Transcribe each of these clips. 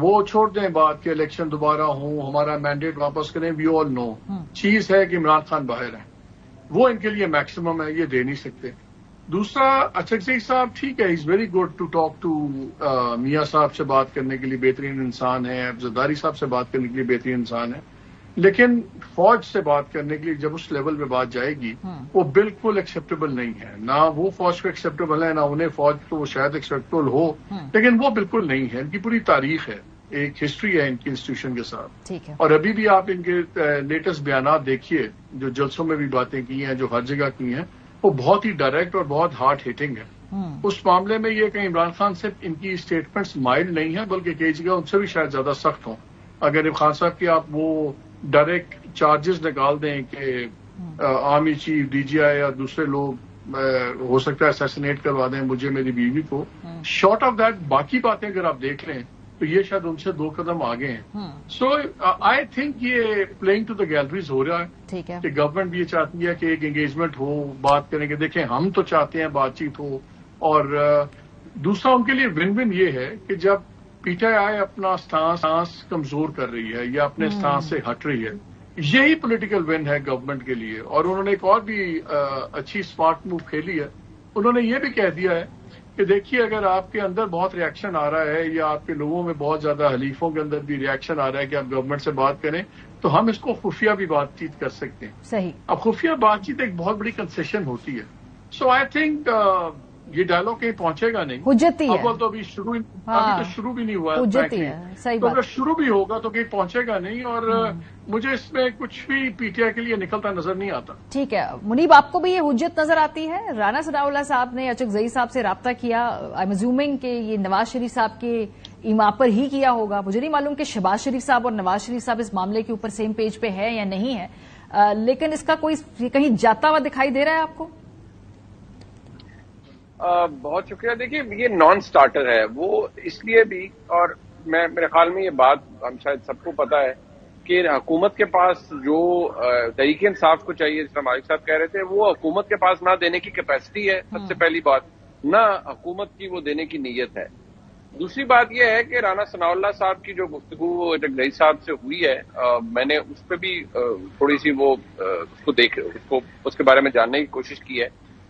وہ چھوڑ دیں بات کہ الیکشن دوبارہ ہوں, ہمارا مینڈیٹ واپس کریں, وی آل نو چیز ہے کہ عمران خان باہر ہیں, وہ ان کے لیے میکسیمم ہے, یہ دے نہیں سکتے. دوسرا اچھک صاحب ٹھیک ہے, is very good to talk to میاں صاحب سے بات کرنے کے لیے بہترین انسان ہے, زرداری صاحب سے بات کرنے کے لیے بہترین انسان ہے, لیکن فوج سے بات کرنے کے لیے جب اس لیول پہ بات جائے گی وہ بالکل ایکسیپٹیبل نہیں ہے. نہ وہ فوج کو ایکسیپٹیبل ہے, نہ انہیں فوج کو شاید ایکسیپٹیبل ہو, لیکن وہ بالکل نہیں ہے. ان کی پوری تاریخ ہے, ایک ہسٹری ہے ان کی انسٹیٹیوشن کے ساتھ, اور ابھی بھی آپ ان کے لیٹسٹ بیانات دیکھیے جو جلسوں میں بھی باتیں کی ہیں, جو ہر جگہ کی ہیں, وہ بہت ہی ڈائریکٹ اور بہت ہارڈ ہٹنگ ہے. اس معاملے میں یہ کہ عمران خان سے ان کی اسٹیٹمنٹس مائلڈ نہیں ہیں, بلکہ کئی جگہ ان سے بھی شاید زیادہ سخت ہوں. اگر خان صاحب کی آپ وہ ڈائریکٹ چارجز نکال دیں کہ آرمی چیف, ڈی جی آئی یا دوسرے لوگ ہو سکتا ہے اسیسینیٹ کروا دیں مجھے, میری بیوی کو, شارٹ آف دیٹ باقی باتیں اگر آپ دیکھ لیں تو یہ شاید ان سے 2 قدم آگے ہیں. سو آئی تھنک یہ پلئنگ ٹو دا گیلریز ہو رہا ہے کہ گورنمنٹ بھی یہ چاہتی ہے کہ ایک انگیجمنٹ ہو, بات کریں کہ دیکھیں ہم تو چاہتے ہیں بات چیت ہو, اور دوسرا ان کے لیے ون ون یہ ہے کہ جب پی ٹی آئی اپنا سٹانس کمزور کر رہی ہے یا اپنے سٹانس سے ہٹ رہی ہے, یہی پولیٹیکل ون ہے گورنمنٹ کے لیے. اور انہوں نے ایک اور بھی اچھی اسمارٹ موو کھیلی ہے, انہوں نے یہ بھی کہہ دیا ہے کہ دیکھیے اگر آپ کے اندر بہت ریئیکشن آ رہا ہے یا آپ کے لوگوں میں بہت زیادہ حلیفوں کے اندر بھی ریئیکشن آ رہا ہے کہ آپ گورنمنٹ سے بات کریں, تو ہم اس کو خفیہ بھی بات چیت کر سکتے ہیں. صحیح. اب خفیہ بات چیت ایک بہت بڑی کنسیشن ہوتی ہے. سو آئی تھنک یہ ڈائلاگ کہیں پہنچے گا نہیں. حجتی ہے. اول تو ابھی شروع بھی نہیں ہوا ہے. حجتی ہے. صحیح بات. اگر شروع بھی ہوگا تو کہیں پہنچے گا نہیں, اور مجھے اس میں کچھ بھی پی ٹی آئی کے لیے نکلتا نظر نہیں آتا. ٹھیک ہے منیب, آپ کو بھی یہ حجت نظر آتی ہے؟ رانا ثناءاللہ صاحب نے اچک زئی صاحب سے رابطہ کیا, آئی ایم ایزیومنگ کہ یہ نواز شریف صاحب کے ایما پر ہی کیا ہوگا. مجھے نہیں معلوم کہ شہباز شریف صاحب اور نواز شریف صاحب اس معاملے کے اوپر سیم پیج پہ ہے یا نہیں ہے, لیکن اس کا کوئی کہیں جاتا ہوا دکھائی دے رہا ہے آپ کو؟ بہت شکریہ. دیکھیے یہ نان سٹارٹر ہے وہ اس لیے بھی, اور میرے خیال میں یہ بات ہم شاید سب کو پتا ہے کہ حکومت کے پاس جو تحریک انصاف کو چاہیے, جس طرح مالک صاحب کہہ رہے تھے, وہ حکومت کے پاس نہ دینے کی کیپیسٹی ہے سب سے پہلی بات, نہ حکومت کی وہ دینے کی نیت ہے. دوسری بات یہ ہے کہ رانا ثناءاللہ صاحب کی جو گفتگو اچک زئی صاحب سے ہوئی ہے, میں نے اس پہ بھی تھوڑی سی وہ اس کے بارے میں جاننے کی کوشش کی ہے.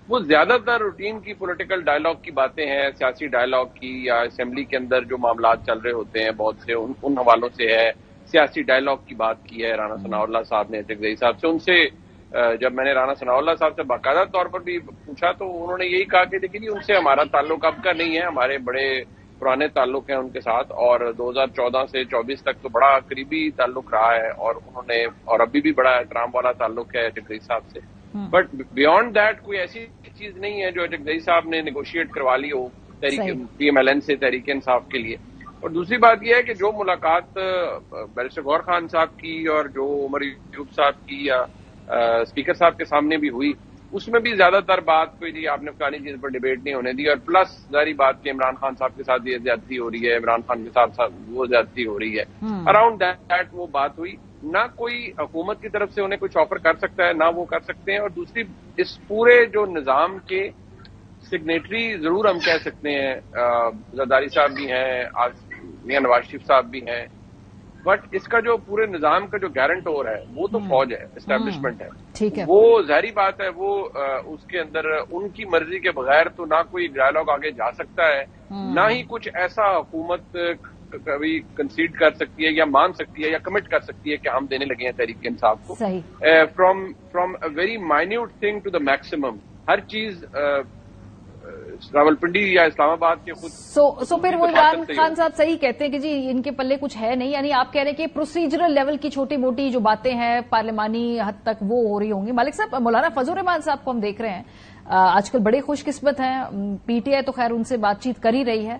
وہ زیادہ تر روٹین کی پولیٹیکل ڈائلاگ کی باتیں ہیں, سیاسی ڈائلاگ کی, یا اسمبلی کے اندر جو معاملات چل رہے ہوتے ہیں بہت سے ان حوالوں سے ہے. سیاسی ڈائلاگ کی بات کی ہے رانا ثناءاللہ صاحب نے اچک زئی صاحب سے. ان سے جب میں نے رانا ثناءاللہ صاحب سے باقاعدہ طور پر بھی پوچھا تو انہوں نے یہی کہا کہ دیکھیے ان سے ہمارا تعلق اب کا نہیں ہے, ہمارے بڑے پرانے تعلق ہیں ان کے ساتھ, اور 2014 سے 24 تک تو بڑا قریبی تعلق رہا ہے, اور انہوں نے اور ابھی بھی بڑا احترام والا تعلق ہے اچک زئی صاحب سے. بٹ بیونڈ دیٹ کوئی ایسی چیز نہیں ہے جو اچک زئی صاحب نے نیگوشیٹ کروا لی ہو پی ایم ایل این سے تحریک انصاف کے لیے. اور دوسری بات یہ ہے کہ جو ملاقات بیرسٹر غور خان صاحب کی اور جو عمر ایوب صاحب کی یا اسپیکر صاحب کے سامنے بھی ہوئی, اس میں بھی زیادہ تر بات کوئی جی آپ نے فلانی چیز پر ڈیبیٹ نہیں ہونے دی, اور پلس ظاہری بات کہ عمران خان صاحب کے ساتھ یہ زیادتی ہو رہی ہے, عمران خان کے ساتھ وہ زیادتی ہو رہی ہے, اراؤنڈ دیٹ وہ بات ہوئی. نہ کوئی حکومت کی طرف سے انہیں کچھ آفر کر سکتا ہے, نہ وہ کر سکتے ہیں. اور دوسری اس پورے جو نظام کے سگنیٹری ضرور ہم کہہ سکتے ہیں, زرداری صاحب بھی ہیں, میاں نواز شریف صاحب بھی ہیں, بٹ اس کا جو پورے نظام کا جو گارنٹور ہے وہ تو فوج ہے, اسٹیبلشمنٹ ہے. وہ ظاہری بات ہے, وہ اس کے اندر ان کی مرضی کے بغیر تو نہ کوئی ڈائلاگ آگے جا سکتا ہے, نہ ہی کچھ ایسا حکومت کبھی کنسیڈ کر سکتی ہے یا مان سکتی ہے یا کمٹ کر سکتی ہے کہ ہم دینے لگے ہیں تحریک انصاف کو. From a very minute thing to the maximum, ہر چیز راولپنڈی یا اسلام آباد کے خود. سو پھر وہ عمران خان صاحب صحیح کہتے ہیں کہ جی ان کے پلے کچھ ہے نہیں, یعنی آپ کہہ رہے ہیں کہ پروسیجرل لیول کی چھوٹی موٹی جو باتیں ہیں پارلیمانی حد تک وہ ہو رہی ہوں گی. مالک صاحب, مولانا فضل الرحمان صاحب کو ہم دیکھ رہے ہیں آج کل بڑے خوش قسمت ہیں, پی ٹی آئی تو خیر ان سے بات چیت کر ہی رہی ہے,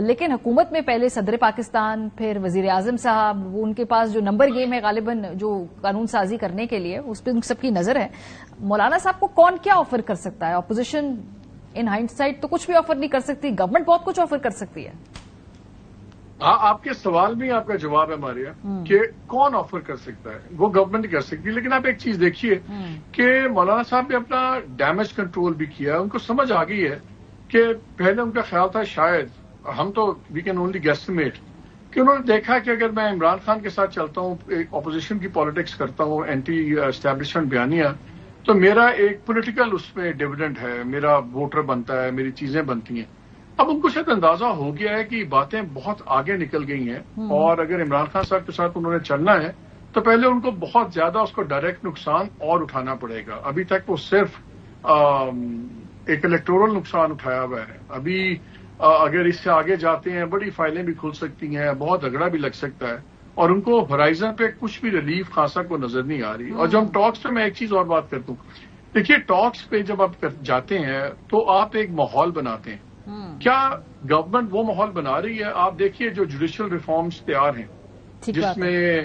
لیکن حکومت میں پہلے صدر پاکستان, پھر وزیر اعظم صاحب, وہ ان کے پاس جو نمبر گیم ہے غالباً جو قانون سازی کرنے کے لیے, اس پہ ان سب کی نظر ہے. مولانا صاحب کو کون کیا آفر کر سکتا ہے؟ اپوزیشن ان ہائنڈ سائڈ تو کچھ بھی آفر نہیں کر سکتی, گورنمنٹ بہت کچھ آفر کر سکتی ہے. ہاں, آپ کے سوال میں آپ کا جواب ہے ماریا کہ کون آفر کر سکتا ہے, وہ گورنمنٹ کر سکتی ہے. لیکن آپ ایک چیز دیکھیے کہ مولانا صاحب نے اپنا ڈیمیج کنٹرول بھی کیا, ان کو سمجھ آ گئی ہے کہ پہلے ان کا خیال تھا شاید, ہم تو وی کین اونلی گیسٹیمیٹ, کہ انہوں نے دیکھا کہ اگر میں عمران خان کے ساتھ چلتا ہوں، ایک اپوزیشن کی پالیٹکس کرتا ہوں، اینٹی اسٹیبلشمنٹ بیانیہ، تو میرا ایک پولیٹیکل اس میں ڈیویڈنڈ ہے، میرا ووٹر بنتا ہے، میری چیزیں بنتی ہیں. اب ان کو شاید اندازہ ہو گیا ہے کہ باتیں بہت آگے نکل گئی ہیں، اور اگر عمران خان صاحب کے ساتھ انہوں نے چلنا ہے تو پہلے ان کو بہت زیادہ اس کو ڈائریکٹ نقصان اور اٹھانا پڑے گا. ابھی تک وہ صرف ایک الیکٹورل نقصان اٹھایا ہوا ہے. ابھی اگر اس سے آگے جاتے ہیں بڑی فائلیں بھی کھل سکتی ہیں، بہت جھگڑا بھی لگ سکتا ہے، اور ان کو ہورائزن پہ کچھ بھی ریلیف خاصا کو نظر نہیں آ رہی. اور جو ہم ٹاکس پہ، میں ایک چیز اور بات کرتا ہوں، دیکھیے ٹاکس پہ جب آپ جاتے ہیں تو آپ ایک ماحول بناتے ہیں. کیا گورنمنٹ وہ ماحول بنا رہی ہے؟ آپ دیکھیے جو جوڈیشل ریفارمز تیار ہیں، جس میں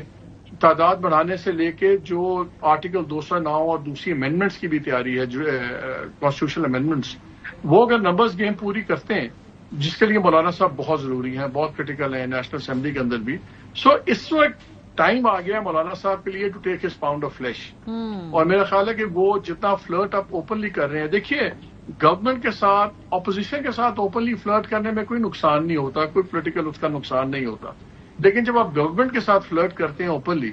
تعداد بڑھانے سے لے کے جو آرٹیکل 209 اور دوسری امینڈمنٹس کی بھی تیاری ہے، کانسٹیٹیوشنل امینڈمنٹس، وہ اگر نمبرز گیم پوری کرتے ہیں، جس کے لیے مولانا صاحب بہت ضروری ہیں، بہت کرٹیکل ہیں نیشنل اسمبلی کے اندر بھی. سو اس وقت ٹائم آ گیا مولانا صاحب کے لیے to take his pound of flesh. اور میرا خیال ہے کہ وہ جتنا فلرٹ آپ اوپنلی کر رہے ہیں، دیکھیے گورنمنٹ کے ساتھ، اپوزیشن کے ساتھ اوپنلی فلرٹ کرنے میں کوئی نقصان نہیں ہوتا، کوئی پولیٹیکل اس کا نقصان نہیں ہوتا. لیکن جب آپ گورنمنٹ کے ساتھ فلرٹ کرتے ہیں اوپنلی،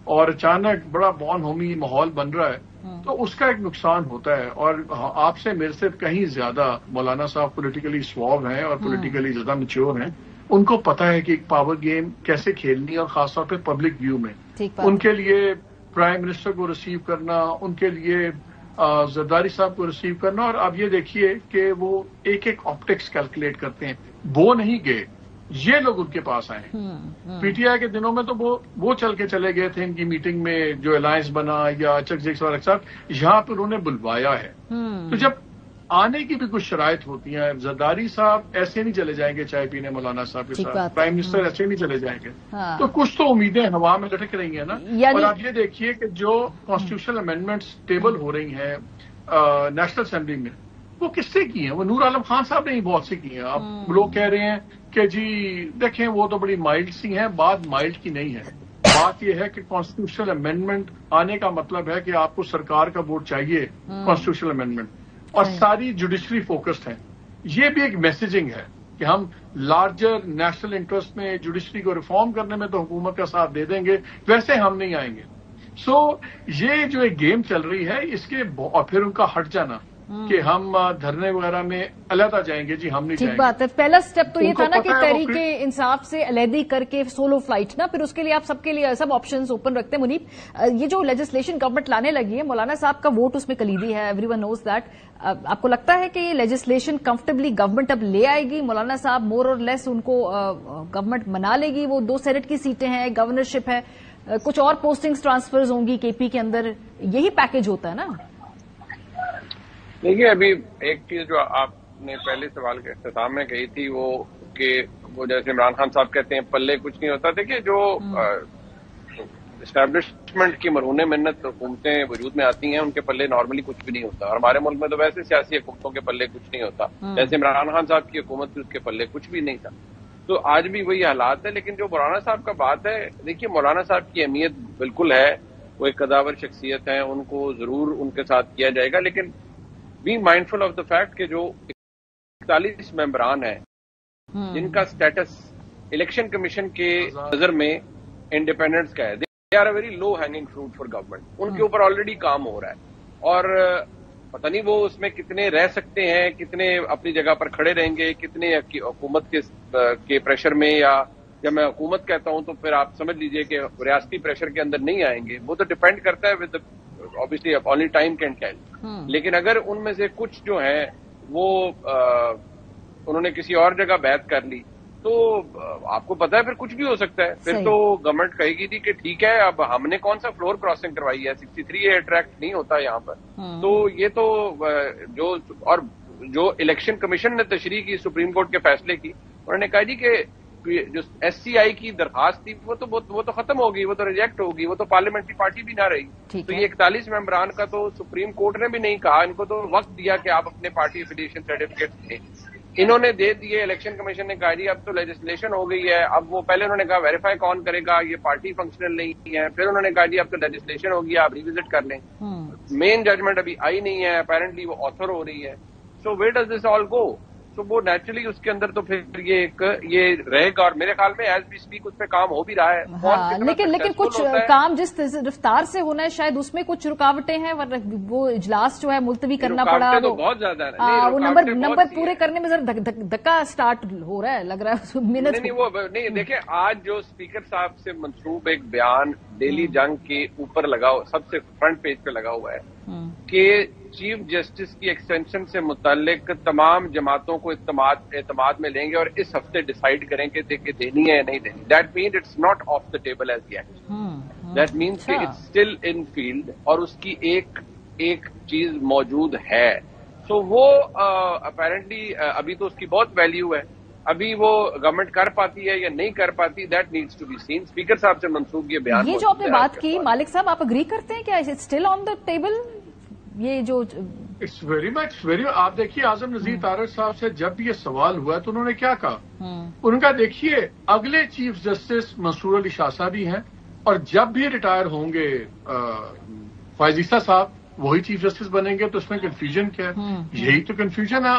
اور اچانک بڑا بون ہومی ماحول بن رہا ہے، تو اس کا ایک نقصان ہوتا ہے. اور آپ سے میرے سے کہیں زیادہ مولانا صاحب پولیٹیکلی سواب ہیں اور پولیٹیکلی زیادہ میچور ہیں. ان کو پتا ہے کہ ایک پاور گیم کیسے کھیلنی ہے، اور خاص طور پہ پبلک ویو میں. ان کے لیے پرائم منسٹر کو ریسیو کرنا، ان کے لیے زرداری صاحب کو ریسیو کرنا، اور اب یہ دیکھیے کہ وہ ایک ایک آپٹکس کیلکولیٹ کرتے ہیں. وہ نہیں گئے، یہ لوگ ان کے پاس آئے. پی ٹی آئی کے دنوں میں تو وہ چل کے چلے گئے تھے ان کی میٹنگ میں، جو الائنس بنا یا چک صاحب، یہاں پہ انہوں نے بلوایا ہے. تو جب آنے کی بھی کچھ شرائط ہوتی ہیں، زرداری صاحب ایسے نہیں چلے جائیں گے چائے پینے مولانا صاحب کے ساتھ، پرائم منسٹر ایسے نہیں چلے جائیں گے. تو کچھ تو امیدیں ہوا میں لٹک رہی ہیں نا. اور آپ یہ دیکھیے کہ جو کانسٹیٹیوشنل امینڈمنٹس ٹیبل ہو رہی ہیں نیشنل اسمبلی میں، وہ کس سے کی ہیں؟ وہ نور عالم خان صاحب نے ہی بہت سے کی ہیں. اب لوگ کہہ رہے ہیں کہ جی دیکھیں وہ تو بڑی مائلڈ سی ہیں. بات مائلڈ کی نہیں ہے. بات یہ ہے کہ کانسٹیٹیوشنل امینڈمنٹ آنے کا مطلب ہے کہ آپ کو سرکار کا ووٹ چاہیے کانسٹیٹیوشنل امینڈمنٹ، اور ساری جوڈیشری فوکسڈ ہیں. یہ بھی ایک میسیجنگ ہے کہ ہم لارجر نیشنل انٹرسٹ میں جوڈیشری کو ریفارم کرنے میں تو حکومت کا ساتھ دے دیں گے، ویسے ہم نہیں آئیں گے. سو یہ جو ایک گیم چل رہی ہے، اس کے اور پھر ان کا ہٹ جانا کہ ہم دھرنے وغیرہ میں علیحدہ جائیں گے، جی ہم نہیں جائیں گے. ٹھیک بات ہے. پہلا سٹیپ تو یہ تھا نا کہ تحریک انصاف سے علیحدگی کر کے سولو فلائٹ نا، پھر اس کے لیے آپ سب کے لیے سب آپشنز اوپن رکھتے ہیں. منیب، یہ جو لیجسلیشن گورنمنٹ لانے لگی ہے، مولانا صاحب کا ووٹ اس میں کلیدی ہے، ایوری ون نوز دیٹ. آپ کو لگتا ہے کہ یہ لیجسلیشن کمفرٹیبلی گورنمنٹ اب لے آئے گی؟ مولانا صاحب مور اور لیس ان کو گورنمنٹ منا لے گی؟ وہ 2 سینٹ کی سیٹیں ہیں، گورنرشپ ہے، کچھ اور پوسٹنگز ٹرانسفرز ہوں گی کے پی کے اندر، یہی پیکج ہوتا ہے نا. دیکھیے ابھی ایک چیز جو آپ نے پہلے سوال کے اختتام میں کہی تھی، وہ کہ وہ جیسے عمران خان صاحب کہتے ہیں پلے کچھ نہیں ہوتا. دیکھیے جو اسٹیبلشمنٹ کی مرہون منت حکومتیں وجود میں آتی ہیں، ان کے پلے نارملی کچھ بھی نہیں ہوتا. اور ہمارے ملک میں تو ویسے سیاسی حکومتوں کے پلے کچھ نہیں ہوتا. جیسے عمران خان صاحب کی حکومت تھی، اس کے پلے کچھ بھی نہیں تھا. تو آج بھی وہی حالات ہے. لیکن جو مولانا صاحب کا بات ہے، دیکھیے مولانا صاحب کی اہمیت بالکل ہے، وہ ایک قداور شخصیت ہیں، ان کو ضرور ان کے ساتھ کیا جائے گا. لیکن be mindful of the fact کہ جو 41 ممبران ہیں جن کا سٹیٹس الیکشن کمیشن کے نظر میں انڈیپینڈنس کا ہے، they are a very low hanging fruit for government. ان کے اوپر آلریڈی کام ہو رہا ہے، اور پتہ نہیں وہ اس میں کتنے رہ سکتے ہیں، کتنے اپنی جگہ پر کھڑے رہیں گے، کتنے حکومت کے پریشر میں، یا جب میں حکومت کہتا ہوں تو پھر آپ سمجھ لیجئے کہ ریاستی پریشر کے اندر نہیں آئیں گے. وہ تو ڈپینڈ کرتا ہے with obviously only time can tell. لیکن اگر ان میں سے کچھ جو ہیں وہ انہوں نے کسی اور جگہ بیعت کر لی تو آپ کو پتا ہے پھر کچھ بھی ہو سکتا ہے. پھر تو گورنمنٹ کہے گی تھی کہ ٹھیک ہے اب ہم نے کون سا فلور کراسنگ کروائی ہے، 63 اٹریکٹ نہیں ہوتا یہاں پر. تو یہ تو جو الیکشن کمیشن نے تشریح کی سپریم کورٹ کے فیصلے کی، انہوں نے کہا جی کہ جو ایس سی آئی کی درخواست تھی وہ تو ختم ہوگی، وہ تو ریجیکٹ ہوگی، وہ تو پارلیمنٹری پارٹی بھی نہ رہی. تو یہ 41 ممبران کا تو سپریم کورٹ نے بھی نہیں کہا، ان کو تو وقت دیا کہ آپ اپنے پارٹی افیلیشن سرٹیفکیٹ دیں. انہوں نے دے دیے. الیکشن کمیشن نے کہا جی اب تو لیجسلیشن ہو گئی ہے. اب وہ پہلے انہوں نے کہا ویریفائی کون کرے گا، یہ پارٹی فنکشنل نہیں ہے. پھر انہوں نے کہا جی اب تو لیجسلیشن ہوگی، آپ ریوزٹ کر لیں. مین ججمنٹ ابھی آئی نہیں ہے، اپیرنٹلی وہ آتھر ہو رہی ہے. سو ویئر ڈز دس آل گو؟ تو وہ نیچرلی اس کے اندر تو پھر یہ رہے گا. اور میرے خیال میں ایز وی اسپیک اس پہ کام ہو بھی رہا ہے. ہاں لیکن کچھ کام جس رفتار سے ہونا ہے شاید اس میں کچھ رکاوٹیں ہیں, وہ اجلاس جو ہے ملتوی کرنا پڑا. تو بہت زیادہ وہ نمبر پورے کرنے میں ذرا دھکا اسٹارٹ ہو رہا ہے, لگ رہا ہے منٹ. نہیں دیکھیں, آج جو اسپیکر صاحب سے منسوب ایک بیان ڈیلی جنگ کے اوپر لگا, سب سے فرنٹ پیج پہ لگا ہوا ہے کہ چیف جسٹس کی ایکسٹینشن سے متعلق تمام جماعتوں کو اعتماد میں لیں گے اور اس ہفتے ڈیسائیڈ کریں گے کہ دینی ہے یا نہیں دینی. That means it's not off the table as yet. That means کہ اٹس اسٹل ان فیلڈ اور اس کی ایک چیز موجود ہے. سو وہ اپیرنٹلی ابھی تو اس کی بہت ویلیو ہے. ابھی وہ گورنمنٹ کر پاتی ہے یا نہیں کر پاتی, that needs to be seen. Speaker صاحب سے منسوب یہ بیان. یہ جو آپ نے بات کی مالک صاحب, آپ اگری کرتے ہیں کیا اسٹل آن دا ٹیبل یہ جو؟ اٹس ویری مچ آپ دیکھیے اعظم نذیر طارق صاحب سے جب یہ سوال ہوا تو انہوں نے کیا کہا. ان کا دیکھیے اگلے چیف جسٹس منصور علی شاہ صاحب ہی ہیں, اور جب بھی ریٹائر ہوں گے فائز عیسیٰ صاحب وہی چیف جسٹس بنیں گے. تو اس میں کنفیوژن کیا ہے؟ یہی تو کنفیوژن ہے.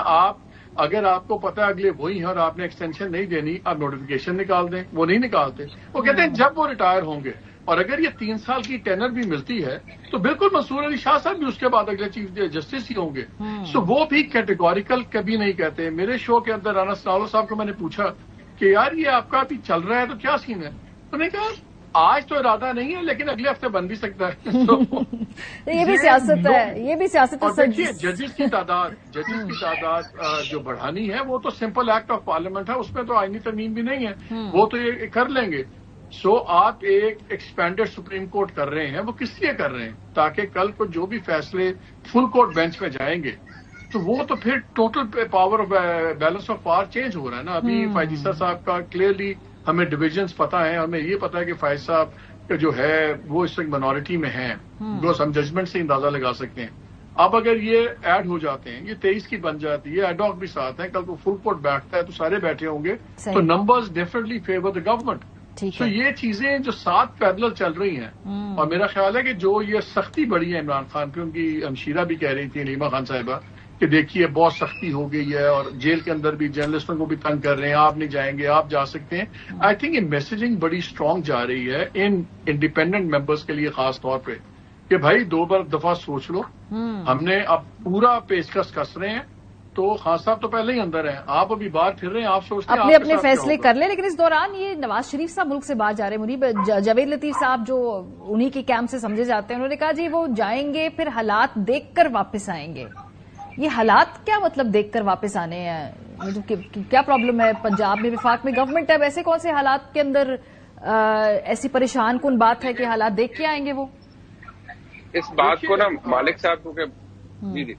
اگر آپ کو پتا ہے اگلے وہی ہیں اور آپ نے ایکسٹینشن نہیں دینی, آپ نوٹیفیکیشن نکال دیں. وہ نہیں نکالتے, وہ کہتے ہیں جب وہ ریٹائر ہوں گے. اور اگر یہ 3 سال کی ٹینر بھی ملتی ہے تو بالکل منصور علی شاہ صاحب بھی اس کے بعد اگلے چیف جسٹس ہی ہوں گے. سو وہ بھی کیٹیگوریکل کبھی نہیں کہتے. میرے شو کے اندر رانا سنالو صاحب کو میں نے پوچھا کہ یار یہ آپ کا ابھی چل رہا ہے تو کیا سین ہے؟ انہوں نے کہا آج تو ارادہ نہیں ہے لیکن اگلے ہفتے بن بھی سکتا ہے. یہ بھی سیاست ہے, یہ بھی سیاست ہے. ججز کی تعداد جو بڑھانی ہے وہ تو سمپل ایکٹ آف پارلیمنٹ ہے, اس میں تو آئینی ترمیم بھی نہیں ہے, وہ تو یہ کر لیں گے. سو آپ ایک ایکسپینڈڈ سپریم کورٹ کر رہے ہیں, وہ کس لیے کر رہے ہیں؟ تاکہ کل کو جو بھی فیصلے فل کورٹ بینچ میں جائیں گے تو وہ تو پھر total power balance of power change ہو رہا ہے نا. ابھی فائز عیسیٰ صاحب کا کلیئرلی ہمیں ڈویژنز پتا ہے, ہمیں یہ پتا ہے کہ فائز صاحب کا جو ہے وہ اس وقت منورٹی میں ہیں, بکاز ہم ججمنٹ سے اندازہ لگا سکتے ہیں. اب اگر یہ ایڈ ہو جاتے ہیں, یہ 23 کی بن جاتی ہے, ایڈ آک بھی ساتھ ہیں, کل کو فل کورٹ بیٹھتا ہے تو سارے بیٹھے ہوں گے, تو numbers definitely favour the government. تو یہ چیزیں جو ساتھ پیرلل چل رہی ہیں, اور میرا خیال ہے کہ جو یہ سختی بڑھی ہے عمران خان کی, ان کی ہمشیرہ بھی کہہ رہی تھی علیمہ خان صاحبہ کہ دیکھیے بہت سختی ہو گئی ہے, اور جیل کے اندر بھی جرنلسٹوں کو بھی تنگ کر رہے ہیں, آپ نہیں جائیں گے, آپ جا سکتے ہیں. آئی تھنک یہ میسیجنگ بڑی اسٹرانگ جا رہی ہے ان انڈیپینڈنٹ ممبرس کے لیے خاص طور پہ کہ بھائی 2 دفعہ سوچ لو. ہم نے اب پورا پیشکش کس رہے ہیں, تو خان صاحب تو پہلے ہی اندر ہیں, آپ ابھی باہر پھر رہے ہیں, آپ سوچتے ہیں اپنے فیصلے کر لیں. لیکن اس دوران یہ نواز شریف صاحب ملک سے باہر جا رہے ہیں. منیب, جاوید لطیف صاحب جو انہی کے کیمپ سے سمجھے جاتے ہیں, انہوں نے کہا جی وہ جائیں گے پھر حالات دیکھ کر واپس آئیں گے. یہ حالات کیا مطلب دیکھ کر واپس آنے ہیں؟ کیا پرابلم ہے پنجاب میں؟ وفاق میں گورنمنٹ ہے, ویسے کون سے حالات کے اندر ایسی پریشان کن بات ہے کہ حالات دیکھ کے آئیں گے وہ؟ اس بات کو نا مالک صاحب کو جی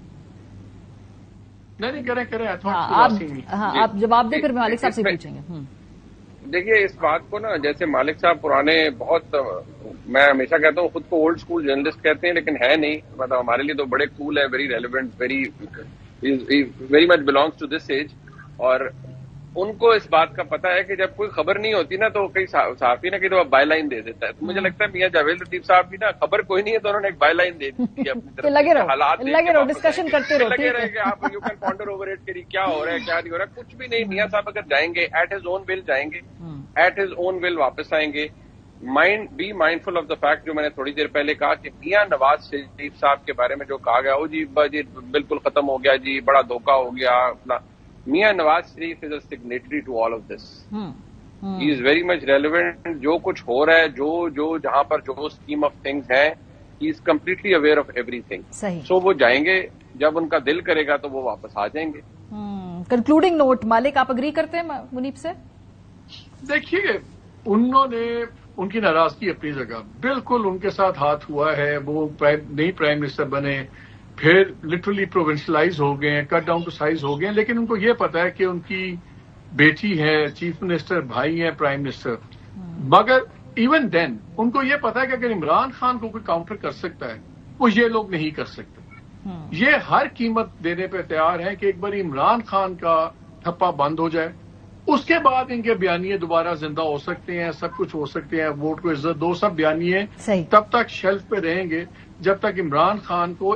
نہیں کریں آپ جواب دیں, پھر مالک صاحب سے پوچھیں گے. دیکھیے اس بات کو نا, جیسے مالک صاحب پرانے بہت, میں ہمیشہ کہتا ہوں خود کو اولڈ اسکول جرنلسٹ کہتے ہیں لیکن ہے نہیں, مطلب ہمارے لیے تو بڑے کول ہے, very relevant, very much belongs to this age. اور ان کو اس بات کا پتا ہے کہ جب کوئی خبر نہیں ہوتی نا تو کئی صحافی نا کہ تو بائی لائن دے دیتا ہے. تو مجھے لگتا ہے میاں جاوید لطیف صاحب بھی نا خبر کوئی نہیں ہے تو انہوں نے ایک بائی لائن دے دی اپنی طرف, لگے رہو ڈسکشن کرتے رہو, لگے رہے کہ آپ you can ponder over it کہ کیا ہو رہا ہے کیا نہیں ہو رہا ہے. کچھ بھی نہیں, میاں صاحب اگر جائیں گے ایٹ ہز اون ول جائیں گے, ایٹ ہز اون ول واپس آئیں گے. Be mindful of the fact, جو میں نے تھوڑی دیر پہلے کہا کہ میاں نواز شریف صاحب کے بارے میں جو کہا گیا, جی بالکل ختم ہو گیا, جی بڑا دھوکہ ہو گیا. Mian Nawaz Sharif is a signatory to all of this. He is very much relevant. جو کچھ ہو رہا ہے, جو جہاں پر جو اسکیم آف تھنگز ہیں, he is completely aware of everything. So وہ جائیں گے, جب ان کا دل کرے گا تو وہ واپس آ جائیں گے. کنکلوڈنگ نوٹ مالک, آپ اگری کرتے ہیں منیب سے؟ دیکھیے انہوں نے ان کی ناراضگی اپنی جگہ, بالکل ان کے ساتھ ہاتھ ہوا ہے. وہ نئی پرائم منسٹر بنے, پھر لٹرلی پروونشلائز ہو گئے ہیں, کٹ ڈاؤن ٹو سائز ہو گئے ہیں, لیکن ان کو یہ پتا ہے کہ ان کی بیٹی ہے چیف منسٹر, بھائی ہیں پرائم منسٹر. مگر ایون دین ان کو یہ پتا ہے کہ اگر عمران خان کو کوئی کاؤنٹر کر سکتا ہے وہ یہ لوگ نہیں کر سکتے. یہ ہر قیمت دینے پہ تیار ہیں کہ ایک بار عمران خان کا ٹھپا بند ہو جائے, اس کے بعد ان کے بیانیے دوبارہ زندہ ہو سکتے ہیں, سب کچھ ہو سکتے ہیں, ووٹ کو عزت دو, سب بیانیے تب تک شیلف پہ رہیں گے جب تک عمران خان کو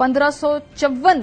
1554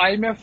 IMF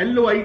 LOI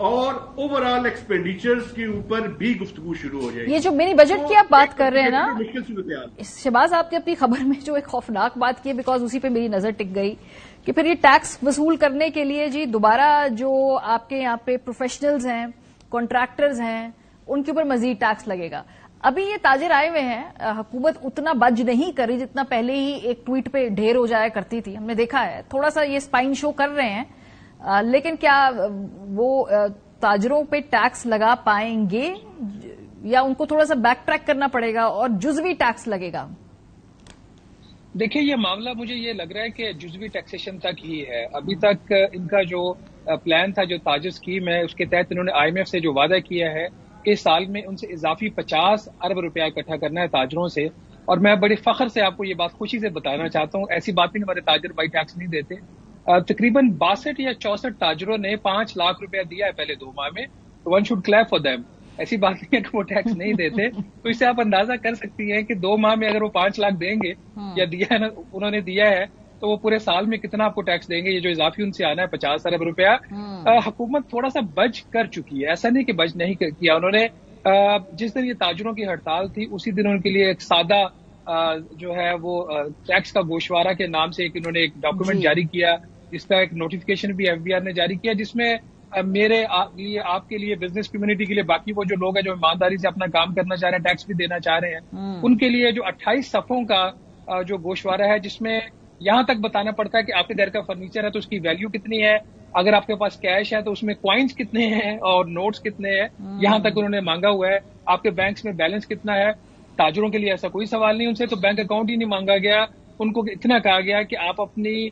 اور اوورآل ایکسپینڈیچرز کے اوپر بھی گفتگو شروع ہو جائے گی. یہ جو منی بجٹ کی آپ بات کر رہے ہیں نا، مشکل صورتحال. شہباز آپ نے اپنی خبر میں جو ایک خوفناک بات کی ہے، بیکاز اسی پہ میری نظر ٹک گئی کہ پھر یہ ٹیکس وصول کرنے کے لیے جی دوبارہ جو آپ کے یہاں پہ پروفیشنلز ہیں، کانٹریکٹرز ہیں، ان کے اوپر مزید ٹیکس لگے گا. ابھی یہ تاجر آئے ہوئے ہیں، حکومت اتنا بج نہیں کر رہی جتنا پہلے ہی ایک ٹویٹ پہ ڈھیر ہو جایا کرتی تھی. ہم نے دیکھا ہے تھوڑا سا یہ اسپائن شو کر رہے ہیں، لیکن کیا وہ تاجروں پہ ٹیکس لگا پائیں گے یا ان کو تھوڑا سا بیک ٹریک کرنا پڑے گا اور جزوی ٹیکس لگے گا؟ دیکھیں یہ معاملہ مجھے یہ لگ رہا ہے کہ جزوی ٹیکسیشن تک ہی ہے. ابھی تک ان کا جو پلان تھا، جو تاجر اسکیم ہے، اس کے تحت انہوں نے آئی ایم ایف سے جو وعدہ کیا ہے کہ سال میں ان سے اضافی 50 ارب روپیہ اکٹھا کرنا ہے تاجروں سے. اور میں بڑے فخر سے آپ کو یہ بات خوشی سے بتانا چاہتا ہوں، ایسی بات نہیں ہمارے تاجر بائی ٹیکس نہیں دیتے. تقریباً 62 یا 64 تاجروں نے 5 لاکھ روپیہ دیا ہے پہلے 2 ماہ میں. One should clip for them. ایسی بات نہیں ہے کہ وہ ٹیکس نہیں دیتے. تو اس سے آپ اندازہ کر سکتی ہیں کہ 2 ماہ میں اگر وہ 5 لاکھ دیں گے یا دیا ہے نا انہوں نے دیا ہے، تو وہ پورے سال میں کتنا آپ کو ٹیکس دیں گے. یہ جو اضافی ان سے آنا ہے 50 ارب روپیہ، حکومت تھوڑا سا بچ کر چکی ہے. ایسا نہیں کہ بچ نہیں کیا انہوں نے. جس دن یہ تاجروں کی ہڑتال تھی اسی دن ان کے لیے ایک سادہ جو ہے وہ ٹیکس کا گوشوارہ کے نام سے انہوں نے ایک ڈاکومنٹ جاری کیا، جس کا ایک نوٹیفیکیشن بھی ایف بی آر نے جاری کیا، جس میں میرے لیے، آپ کے لیے، بزنس کمیونٹی کے لیے، باقی وہ جو لوگ ہیں جو ایمانداری سے اپنا کام کرنا چاہ رہے ہیں، ٹیکس بھی دینا چاہ رہے ہیں، ان کے لیے جو 28 صفحوں کا جو گوشوارہ ہے، جس میں یہاں تک بتانا پڑتا ہے کہ آپ کے گھر کا فرنیچر ہے تو اس کی ویلیو کتنی ہے، اگر آپ کے پاس کیش ہے تو اس میں کوائنز کتنے ہیں اور نوٹس کتنے ہیں، یہاں تک انہوں نے مانگا ہوا ہے. آپ کے بینکس میں بیلنس کتنا ہے. تاجروں کے لیے ایسا کوئی سوال نہیں، ان سے تو بینک اکاؤنٹ ہی نہیں مانگا گیا. ان کو اتنا کہا گیا کہ آپ اپنی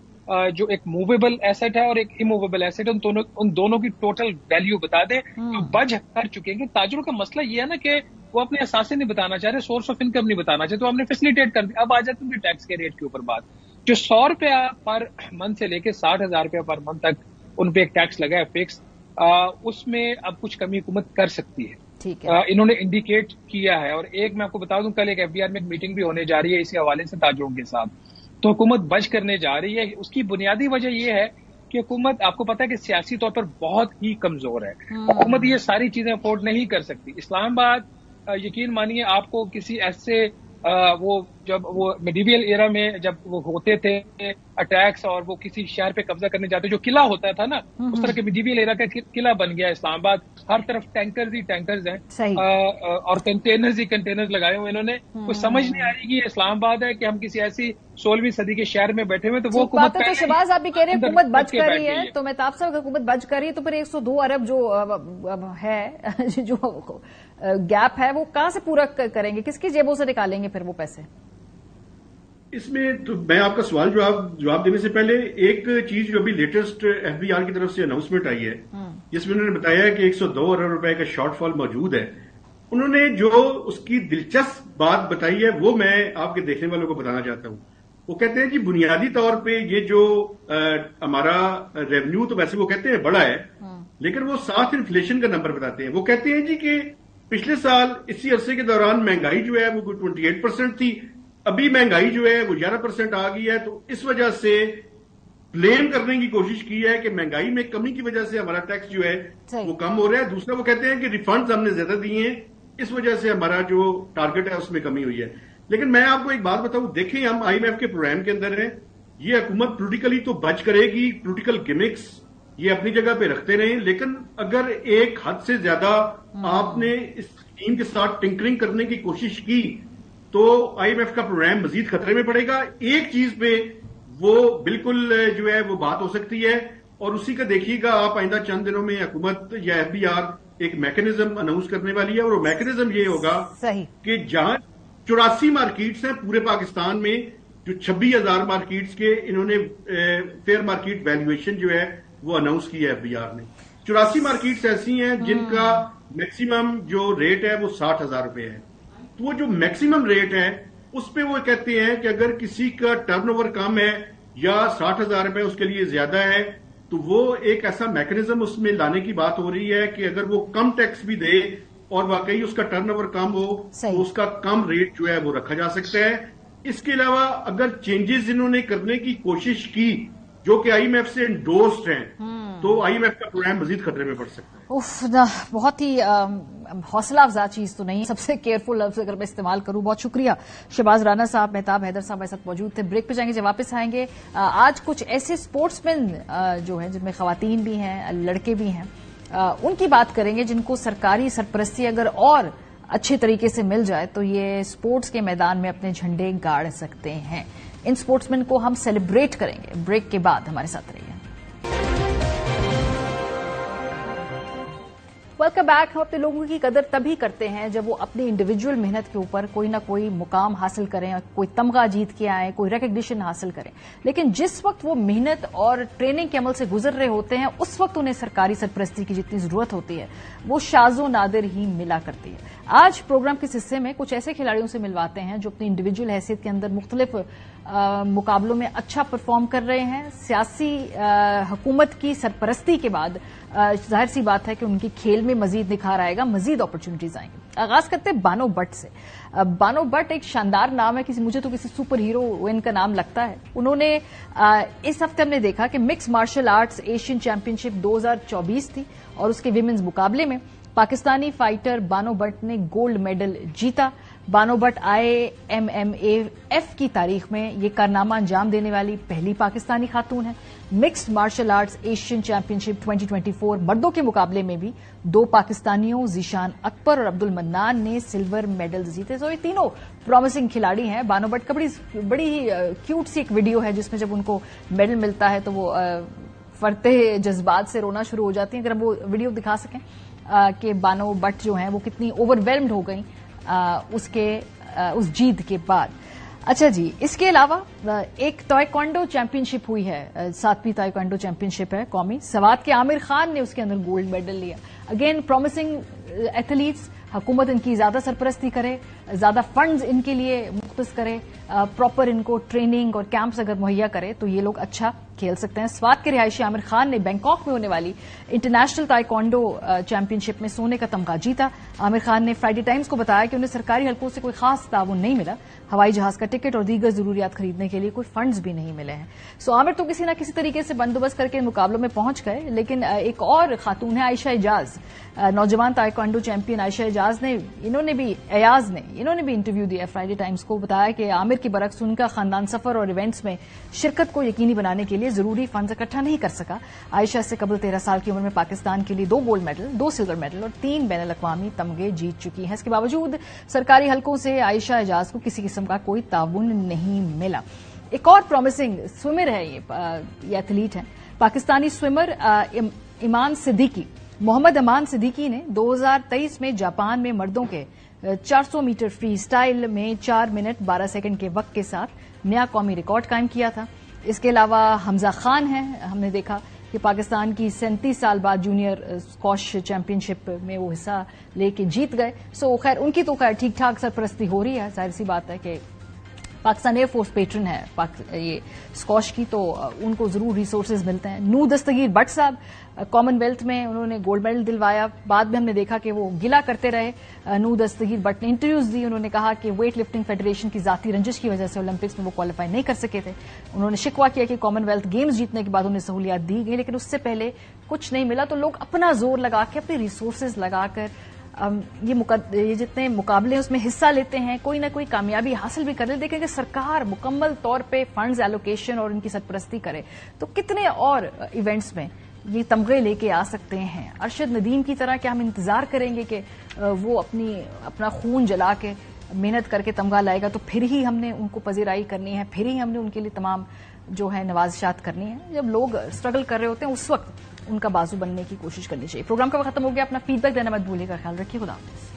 جو ایک موویبل ایسٹ ہے اور ایک اموویبل ایسٹ ہے، ان دونوں کی ٹوٹل ویلیو بتا دیں. جو بج کر چکے ہیں تاجروں کا مسئلہ یہ ہے نا کہ وہ اپنے اثاثے نہیں بتانا چاہ رہے، سورس آف انکم نہیں بتانا چاہتے، تو ہم نے فیسیلیٹیٹ کر دیا. اب آ جاتے ہیں ٹیکس کے ریٹ کے اوپر بات. جو 100 روپیہ پر منتھ سے لے کے 60,000 روپیہ پر منتھ تک ان پہ ایک ٹیکس لگا ہے فکس، اس میں اب کچھ کمی حکومت کر سکتی ہے. انہوں نے انڈیکیٹ کیا ہے. اور ایک میں آپ کو بتا دوں، کل ایک ایف بی آر میں ایک میٹنگ بھی ہونے جا رہی ہے اسی حوالے سے تاجروں کے ساتھ. تو حکومت بچ کرنے جا رہی ہے. اس کی بنیادی وجہ یہ ہے کہ حکومت، آپ کو پتا ہے کہ سیاسی طور پر بہت ہی کمزور ہے. حکومت یہ ساری چیزیں افورڈ نہیں کر سکتی. اسلام آباد، یقین مانیے آپ کو کسی ایسے وہ جب وہ میڈیویل ایرا میں جب وہ ہوتے تھے اٹیکس اور وہ کسی شہر پہ قبضہ کرنے جاتے، جو قلعہ ہوتا تھا نا، اس طرح کے میڈیویل ایرا کا قلعہ بن گیا اسلام آباد. ہر طرف ٹینکرز ہی ٹینکرز ہیں اور کنٹینرز ہی کنٹینرز لگائے ہوئے انہوں نے. کوئی سمجھ نہیں آ رہی کہ یہ اسلام آباد ہے کہ ہم کسی ایسی 16ویں صدی کے شہر میں بیٹھے ہوئے. تو وہ حکومت تو شہباز آپ بھی کہہ رہے ہیں حکومت بچ کر رہی ہے، تو میں تاب صاحب حکومت بچ کر رہی ہے، تو پھر 102 ارب جو ہے جو گیپ ہے وہ کہاں سے پورا کریں گے؟ کس کی جیبوں سے نکالیں گے پھر وہ پیسے؟ اس میں تو میں آپ کا سوال جواب دینے سے پہلے ایک چیز جو ابھی لیٹسٹ ایف بی آر کی طرف سے اناؤنسمنٹ آئی ہے، جس میں انہوں نے بتایا کہ 102 ارب روپے کا شارٹ فال موجود ہے. انہوں نے جو اس کی دلچسپ بات بتائی ہے وہ میں آپ کے دیکھنے والوں کو بتانا چاہتا ہوں. وہ کہتے ہیں جی بنیادی طور پہ یہ جو ہمارا ریونیو تو ویسے وہ کہتے ہیں بڑا ہے، لیکن وہ ساتھ انفلیشن کا نمبر بتاتے ہیں. وہ کہتے ہیں جی کہ پچھلے سال اسی عرصے کے دوران مہنگائی جو ہے وہ 28% تھی، ابھی مہنگائی جو ہے وہ 11% آ گئی ہے. تو اس وجہ سے بلیم کرنے کی کوشش کی ہے کہ مہنگائی میں کمی کی وجہ سے ہمارا ٹیکس جو ہے وہ کم ہو رہا ہے. دوسرا وہ کہتے ہیں کہ ریفنڈز ہم نے زیادہ دیے ہیں، اس وجہ سے ہمارا جو ٹارگٹ ہے اس میں کمی ہوئی ہے. لیکن میں آپ کو ایک بات بتاؤں، دیکھیں ہم آئی ایم ایف کے پروگرام کے اندر ہیں. یہ حکومت پولیٹیکلی تو بچ کرے گی، پولیٹیکل گمکس یہ اپنی جگہ پہ رکھتے رہیں، لیکن اگر ایک حد سے زیادہ آپ نے اس ٹیم کے ساتھ ٹنکرنگ کرنے کی کوشش کی تو آئی ایم ایف کا پروگرام مزید خطرے میں پڑے گا. ایک چیز پہ وہ بالکل جو ہے وہ بات ہو سکتی ہے، اور اسی کا دیکھیے گا آپ آئندہ چند دنوں میں حکومت یا ایف بی آر ایک میکنزم اناؤنس کرنے والی ہے، اور وہ میکنزم یہ ہوگا کہ جہاں 84 مارکیٹس ہیں پورے پاکستان میں، جو 26,000 مارکیٹس کے انہوں نے فیئر مارکیٹ ویلیویشن جو ہے وہ اناؤنس کی ہے ایف بی آر نے. 84 مارکیٹس ایسی ہیں جن کا میکسیمم جو ریٹ ہے وہ 60,000 روپے ہے. تو وہ جو میکسیمم ریٹ ہے اس پہ وہ کہتے ہیں کہ اگر کسی کا ٹرن اوور کم ہے یا 60,000 روپے اس کے لیے زیادہ ہے تو وہ ایک ایسا میکنزم اس میں لانے کی بات ہو رہی ہے کہ اگر وہ کم ٹیکس بھی دے اور واقعی اس کا ٹرن اوور کم ہو تو اس کا کم ریٹ جو ہے وہ رکھا جا سکتا ہے. اس کے علاوہ اگر چینجز انہوں نے کرنے کی کوشش کی جو کہ IMF سے انڈورسڈ ہیں, تو IMF کا پروگرام مزید خطرے میں پڑ سکتا ہے. بہت ہی حوصلہ افزا چیز تو نہیں, سب سے کیئرفل لفظ اگر میں استعمال کروں. بہت شکریہ شہباز رانا صاحب, مہتاب حیدر صاحب ہمارے ساتھ موجود تھے. بریک پہ جائیں گے, جب واپس آئیں گے آج کچھ ایسے اسپورٹس مین جو ہیں جن میں خواتین بھی ہیں لڑکے بھی ہیں, ان کی بات کریں گے جن کو سرکاری سرپرستی اگر اور اچھے طریقے سے مل جائے تو یہ اسپورٹس کے میدان میں اپنے جھنڈے گاڑ سکتے ہیں. ان اسپورٹس مین کو ہم سیلیبریٹ کریں گے. بریک کے بعد ہمارے ساتھ رہیے. Welcome back. ہم اپنے لوگوں کی قدر تبھی کرتے ہیں جب وہ اپنی انڈیویجول محنت کے اوپر کوئی نہ کوئی مقام حاصل کریں, کوئی تمغہ جیت کے آئیں, کوئی ریکگنیشن حاصل کریں. لیکن جس وقت وہ محنت اور ٹریننگ کے عمل سے گزر رہے ہوتے ہیں اس وقت انہیں سرکاری سرپرستی کی جتنی ضرورت ہوتی ہے وہ شاذ و نادر ہی ملا کرتی ہے. آج پروگرام کے حصے میں کچھ ایسے کھلاڑیوں سے ملواتے ہیں جو اپنی انڈیویجول حیثیت کے اندر مختلف مقابلوں میں اچھا پرفارم کر رہے ہیں. سیاسی حکومت کی سرپرستی کے بعد ظاہر سی بات ہے کہ ان کی کھیل میں مزید نکھار آئے گا, مزید اپرچونٹیز آئیں گی. آغاز کرتے ہیں بانو بٹ سے. بانو بٹ ایک شاندار نام ہے, مجھے تو کسی سپر ہیروئن کا نام لگتا ہے. انہوں نے اس ہفتے ہم نے دیکھا کہ mix martial arts Asian championship 2024 تھی اور اس کے ویمنز مقابلے میں پاکستانی فائٹر بانو بٹ نے گولڈ میڈل جیتا. بانو بٹ IMMAF کی تاریخ میں یہ کارنامہ انجام دینے والی پہلی پاکستانی خاتون ہے. Mixed martial arts Asian championship 2024 مردوں کے مقابلے میں بھی 2 پاکستانیوں ذیشان اکبر اور عبد المنان نے سلور میڈل جیتے. تو یہ تینوں پرومسنگ کھلاڑی ہیں. بانو بٹ کا بڑی ہی کیوٹ سی ایک ویڈیو ہے جس میں جب ان کو میڈل ملتا ہے تو وہ فرتے جذبات سے رونا شروع ہو جاتی ہیں. اگر ہم وہ ویڈیو دکھا سکیں کہ بانو بٹ جو ہیں وہ کتنی اوور ویلمڈ ہو گئیں اس جیت کے بعد. اچھا جی, اس کے علاوہ ایک تائیکوانڈو چیمپئن شپ ہوئی ہے, 7ویں تائیکوانڈو چیمپئن شپ ہے قومی. سوات کے عامر خان نے اس کے اندر گولڈ میڈل لیا. Again promising athletes. حکومت ان کی زیادہ سرپرستی کرے, زیادہ فنڈز ان کے لیے مختص کرے, پراپر ان کو ٹریننگ اور کیمپس اگر مہیا کرے تو یہ لوگ اچھا کھیل سکتے ہیں. سوات کے رہائشی عامر خان نے بینکاک میں ہونے والی انٹرنیشنل تائیکوانڈو چیمپئن شپ میں سونے کا تمغہ جیتا. عامر خان نے فرائیڈے ٹائمز کو بتایا کہ انہیں سرکاری حلقوں سے کوئی خاص تعاون نہیں ملا. ہوائی جہاز کا ٹکٹ اور دیگر ضروریات خریدنے کے لیے کوئی فنڈز بھی نہیں ملے ہیں. سو عامر تو کسی نہ کسی طریقے سے بندوبست کر کے مقابلوں میں پہنچ گئے. لیکن ایک اور خاتون ہے عائشہ اعجاز, نوجوان تائیکوانڈو چیمپئن عائشہ اعجاز نے انہوں نے بھی انٹرویو دیا فرائیڈے ٹائمز کو. بتایا کہ عامر کے برعکس ان کا خاندان سفر اور ایونٹس میں شرکت کو یقینی بنانے کے لیے ضروری فنڈز اکٹھا نہیں کر سکا. عائشہ سے قبل 13 سال کی عمر میں پاکستان کے لیے 2 گولڈ میڈل, 2 سلور میڈل اور 3 بین الاقوامی تمغے جیت چکی ہیں. اس کے باوجود سرکاری حلقوں سے عائشہ اعجاز کو کسی قسم کا کوئی تعاون نہیں ملا. ایک اور پرومسنگ سوئمر ہے, یہ ایتھلیٹ ہیں پاکستانی سوئمر ایمان صدیقی. محمد امان صدیقی نے 2023 میں جاپان میں مردوں کے 400 میٹر فری سٹائل میں 4 منٹ 12 سیکنڈ کے وقت کے ساتھ نیا قومی ریکارڈ قائم کیا تھا. اس کے علاوہ حمزہ خان ہیں, ہم نے دیکھا کہ پاکستان کی 37 سال بعد جونیئر اسکواش چیمپئن شپ میں وہ حصہ لے کے جیت گئے. سو خیر ان کی تو خیر ٹھیک ٹھاک سرپرستی ہو رہی ہے. ظاہر سی بات ہے کہ پاکستان ایئر فورس پیٹرن ہے یہ اسکواش کی, تو ان کو ضرور ریسورسز ملتے ہیں. نور دستگیر بٹ صاحب کامن ویلتھ میں انہوں نے گولڈ میڈل دلوایا. بعد میں ہم نے دیکھا کہ وہ گلا کرتے رہے. نور دستگیر بٹ نے انٹرویوز دی. انہوں نے کہا کہ ویٹ لفٹنگ فیڈریشن کی ذاتی رنجش کی وجہ سے اولمپکس میں وہ کوالیفائی نہیں کر سکے تھے. انہوں نے شکوہ کیا کہ کامن ویلتھ گیمز جیتنے کے بعد انہیں سہولیات دی گئی لیکن اس سے پہلے کچھ نہیں ملا. تو لوگ اپنا زور لگا کے, اپنے ریسورسز لگا کر یہ جتنے مقابلے اس میں حصہ لیتے ہیں, کوئی نہ کوئی کامیابی حاصل بھی کر لے. دیکھیں کہ سرکار مکمل طور پہ فنڈز ایلوکیشن اور ان کی سرپرستی کرے تو کتنے اور ایونٹس میں یہ تمغے لے کے آ سکتے ہیں. ارشد ندیم کی طرح کیا ہم انتظار کریں گے کہ وہ اپنا خون جلا کے محنت کر کے تمغہ لائے گا تو پھر ہی ہم نے ان کو پذیرائی کرنی ہے, پھر ہی ہم نے ان کے لیے تمام جو ہے نوازشات کرنی ہے. جب لوگ اسٹرگل کر رہے ہوتے ہیں اس وقت ان کا بازو بننے کی کوشش کرنی چاہیے. پروگرام کا وقت ختم ہو گیا. اپنا فیڈ بیک دینا مت بھولیے گا. خیال رکھیے. خدا حافظ.